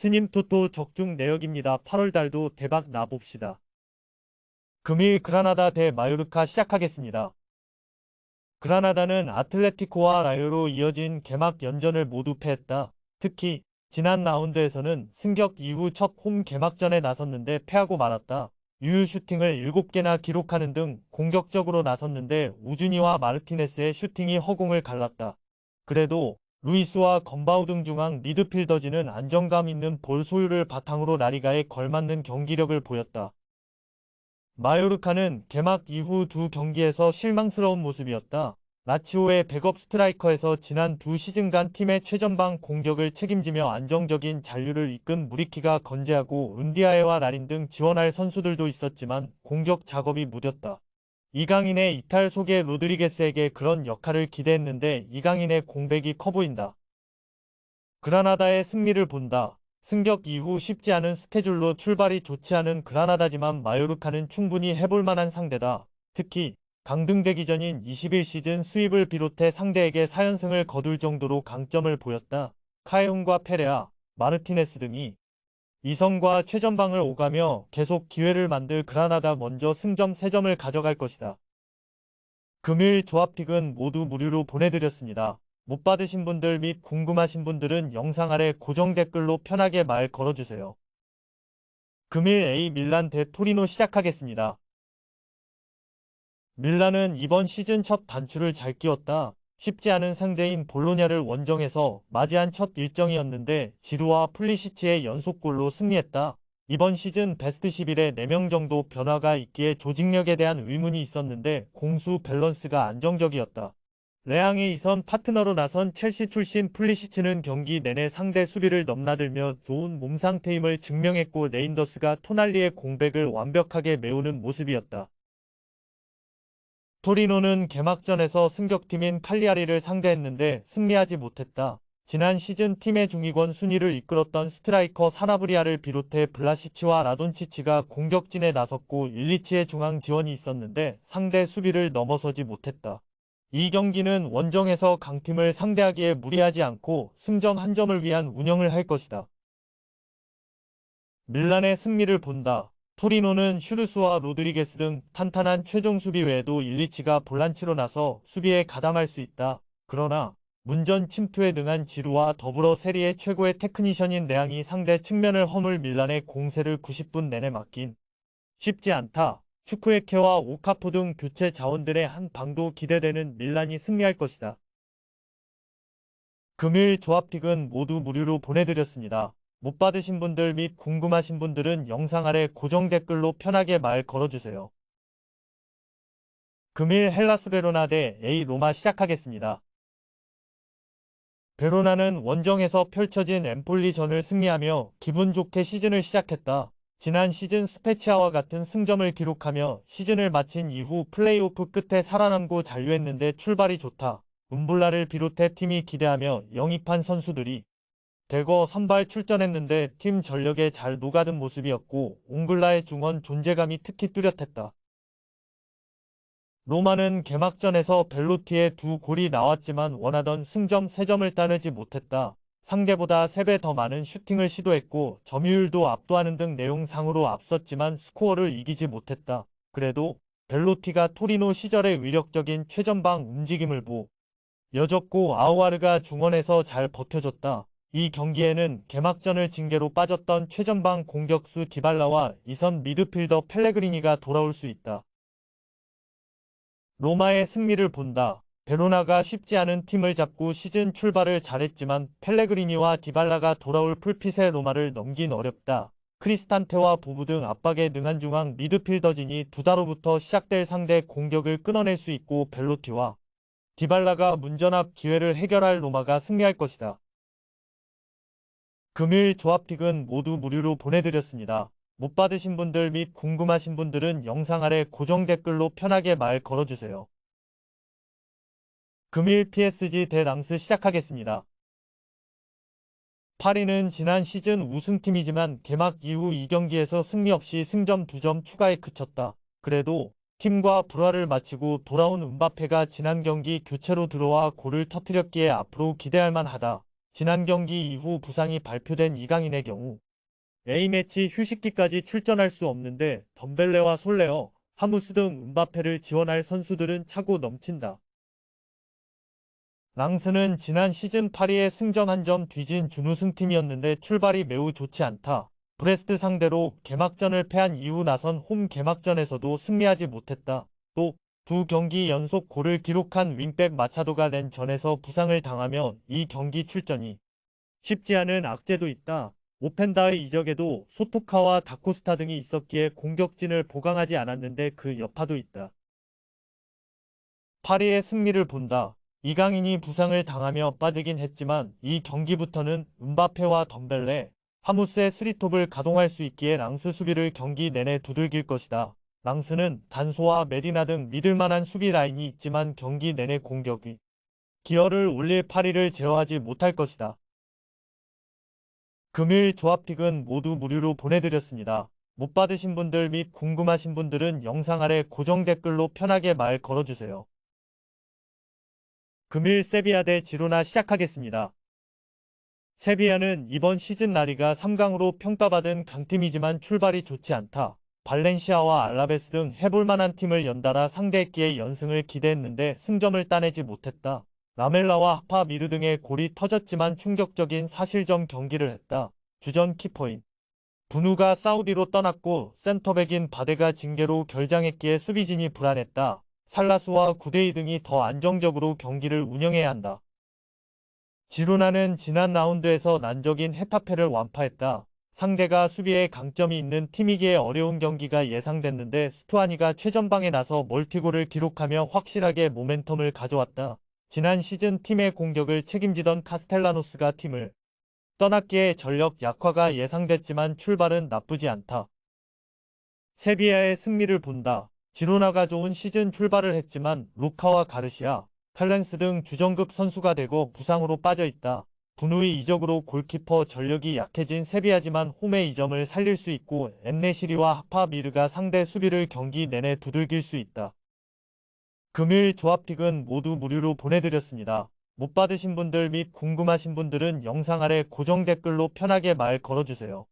스님 토토 적중 내역입니다. 8월달도 대박 나봅시다. 금일 그라나다 대 마요르카 시작하겠습니다. 그라나다는 아틀레티코와 라요로 이어진 개막 연전을 모두 패했다. 특히 지난 라운드에서는 승격 이후 첫 홈 개막전에 나섰는데 패하고 말았다. 유효 슈팅을 7개나 기록하는 등 공격적으로 나섰는데 우준이와 마르티네스의 슈팅이 허공을 갈랐다. 그래도 루이스와 건바우등 중앙 미드필더진은 안정감 있는 볼 소유를 바탕으로 라리가에 걸맞는 경기력을 보였다. 마요르카는 개막 이후 두 경기에서 실망스러운 모습이었다. 라치오의 백업 스트라이커에서 지난 두 시즌간 팀의 최전방 공격을 책임지며 안정적인 잔류를 이끈 무리키가 건재하고 은디아에와 라린 등 지원할 선수들도 있었지만 공격 작업이 무뎠다. 이강인의 이탈 속에 로드리게스에게 그런 역할을 기대했는데 이강인의 공백이 커 보인다. 그라나다의 승리를 본다. 승격 이후 쉽지 않은 스케줄로 출발이 좋지 않은 그라나다지만 마요르카는 충분히 해볼 만한 상대다. 특히 강등되기 전인 21시즌 수입을 비롯해 상대에게 4연승을 거둘 정도로 강점을 보였다. 카에훈과 페레아, 마르티네스 등이 이성과 최전방을 오가며 계속 기회를 만들 그라나다 먼저 승점 3점을 가져갈 것이다. 금일 조합픽은 모두 무료로 보내드렸습니다. 못 받으신 분들 및 궁금하신 분들은 영상 아래 고정 댓글로 편하게 말 걸어주세요. 금일 A 밀란 대 토리노 시작하겠습니다. 밀란은 이번 시즌 첫 단추를 잘 끼웠다. 쉽지 않은 상대인 볼로냐를 원정에서 맞이한 첫 일정이었는데 지루와 플리시치의 연속골로 승리했다. 이번 시즌 베스트 11에 4명 정도 변화가 있기에 조직력에 대한 의문이 있었는데 공수 밸런스가 안정적이었다. 레앙의 이선 파트너로 나선 첼시 출신 플리시치는 경기 내내 상대 수비를 넘나들며 좋은 몸 상태임을 증명했고 레인더스가 토날리의 공백을 완벽하게 메우는 모습이었다. 토리노는 개막전에서 승격팀인 칼리아리를 상대했는데 승리하지 못했다. 지난 시즌 팀의 중위권 순위를 이끌었던 스트라이커 사나브리아를 비롯해 블라시치와 라돈치치가 공격진에 나섰고 일리치의 중앙 지원이 있었는데 상대 수비를 넘어서지 못했다. 이 경기는 원정에서 강팀을 상대하기에 무리하지 않고 승점 한 점을 위한 운영을 할 것이다. 밀란의 승리를 본다. 토리노는 슈르스와 로드리게스 등 탄탄한 최종 수비 외에도 일리치가 볼란치로 나서 수비에 가담할 수 있다. 그러나 문전 침투에 능한 지루와 더불어 세리의 최고의 테크니션인 레앙이 상대 측면을 허물 밀란의 공세를 90분 내내 막긴 쉽지 않다. 추크에케와 오카포 등 교체 자원들의 한 방도 기대되는 밀란이 승리할 것이다. 금일 조합픽은 모두 무료로 보내드렸습니다. 못 받으신 분들 및 궁금하신 분들은 영상 아래 고정 댓글로 편하게 말 걸어주세요. 금일 헬라스 베로나 대 A 로마 시작하겠습니다. 베로나는 원정에서 펼쳐진 엠폴리전을 승리하며 기분 좋게 시즌을 시작했다. 지난 시즌 스페치아와 같은 승점을 기록하며 시즌을 마친 이후 플레이오프 끝에 살아남고 잔류했는데 출발이 좋다. 움블라를 비롯해 팀이 기대하며 영입한 선수들이 대거 선발 출전했는데 팀 전력에 잘 녹아든 모습이었고 옹글라의 중원 존재감이 특히 뚜렷했다. 로마는 개막전에서 벨로티의 두 골이 나왔지만 원하던 승점 3점을 따내지 못했다. 상대보다 3배 더 많은 슈팅을 시도했고 점유율도 압도하는 등 내용상으로 앞섰지만 스코어를 이기지 못했다. 그래도 벨로티가 토리노 시절의 위력적인 최전방 움직임을 보여줬고 아우아르가 중원에서 잘 버텨줬다. 이 경기에는 개막전을 징계로 빠졌던 최전방 공격수 디발라와 이선 미드필더 펠레그리니가 돌아올 수 있다. 로마의 승리를 본다. 베로나가 쉽지 않은 팀을 잡고 시즌 출발을 잘했지만 펠레그리니와 디발라가 돌아올 풀핏의 로마를 넘긴 어렵다. 크리스탄테와 부부 등 압박에 능한 중앙 미드필더진이 두 달후부터 시작될 상대 공격을 끊어낼 수 있고 벨로티와 디발라가 문전 앞 기회를 해결할 로마가 승리할 것이다. 금일 조합픽은 모두 무료로 보내드렸습니다. 못 받으신 분들 및 궁금하신 분들은 영상 아래 고정 댓글로 편하게 말 걸어주세요. 금일 PSG 대 랑스 시작하겠습니다. 파리는 지난 시즌 우승팀이지만 개막 이후 2경기에서 승리 없이 승점 2점 추가에 그쳤다. 그래도 팀과 불화를 마치고 돌아온 음바페가 지난 경기 교체로 들어와 골을 터뜨렸기에 앞으로 기대할 만하다. 지난 경기 이후 부상이 발표된 이강인의 경우 A매치 휴식기까지 출전할 수 없는데 덤벨레와 솔레어, 하무스 등 음바페를 지원할 선수들은 차고 넘친다. 랑스는 지난 시즌 파리의 승점 1점 뒤진 준우승팀이었는데 출발이 매우 좋지 않다. 브레스트 상대로 개막전을 패한 이후 나선 홈 개막전에서도 승리하지 못했다. 또 두 경기 연속 골을 기록한 윙백 마차도가 렌전에서 부상을 당하며 이 경기 출전이 쉽지 않은 악재도 있다. 오펜다의 이적에도 소토카와 다코스타 등이 있었기에 공격진을 보강하지 않았는데 그 여파도 있다. 파리의 승리를 본다. 이강인이 부상을 당하며 빠지긴 했지만 이 경기부터는 음바페와 덤벨레, 하무스의 스리톱을 가동할 수 있기에 랑스 수비를 경기 내내 두들길 것이다. 랑스는 단소와 메디나 등 믿을만한 수비 라인이 있지만 경기 내내 공격이 기여를 올릴 파리를 제어하지 못할 것이다. 금일 조합픽은 모두 무료로 보내드렸습니다. 못 받으신 분들 및 궁금하신 분들은 영상 아래 고정 댓글로 편하게 말 걸어주세요. 금일 세비야 대 지로나 시작하겠습니다. 세비야는 이번 시즌 라리가 3강으로 평가받은 강팀이지만 출발이 좋지 않다. 발렌시아와 알라베스 등 해볼만한 팀을 연달아 상대했기에 연승을 기대했는데 승점을 따내지 못했다. 라멜라와 하파 미르 등의 골이 터졌지만 충격적인 사실점 경기를 했다. 주전 키퍼인 분우가 사우디로 떠났고 센터백인 바데가 징계로 결장했기에 수비진이 불안했다. 살라스와 구데이 등이 더 안정적으로 경기를 운영해야 한다. 지로나는 지난 라운드에서 난적인 헤타페를 완파했다. 상대가 수비에 강점이 있는 팀이기에 어려운 경기가 예상됐는데 스투아니가 최전방에 나서 멀티골을 기록하며 확실하게 모멘텀을 가져왔다. 지난 시즌 팀의 공격을 책임지던 카스텔라노스가 팀을 떠났기에 전력 약화가 예상됐지만 출발은 나쁘지 않다. 세비야의 승리를 본다. 지로나가 좋은 시즌 출발을 했지만 루카와 가르시아, 칼렌스 등 주전급 선수가 되고 부상으로 빠져있다. 분우의 이적으로 골키퍼 전력이 약해진 세비야지만 홈의 이점을 살릴 수 있고 엔네시리와 하파 미르가 상대 수비를 경기 내내 두들길 수 있다. 금일 조합픽은 모두 무료로 보내드렸습니다. 못 받으신 분들 및 궁금하신 분들은 영상 아래 고정 댓글로 편하게 말 걸어주세요.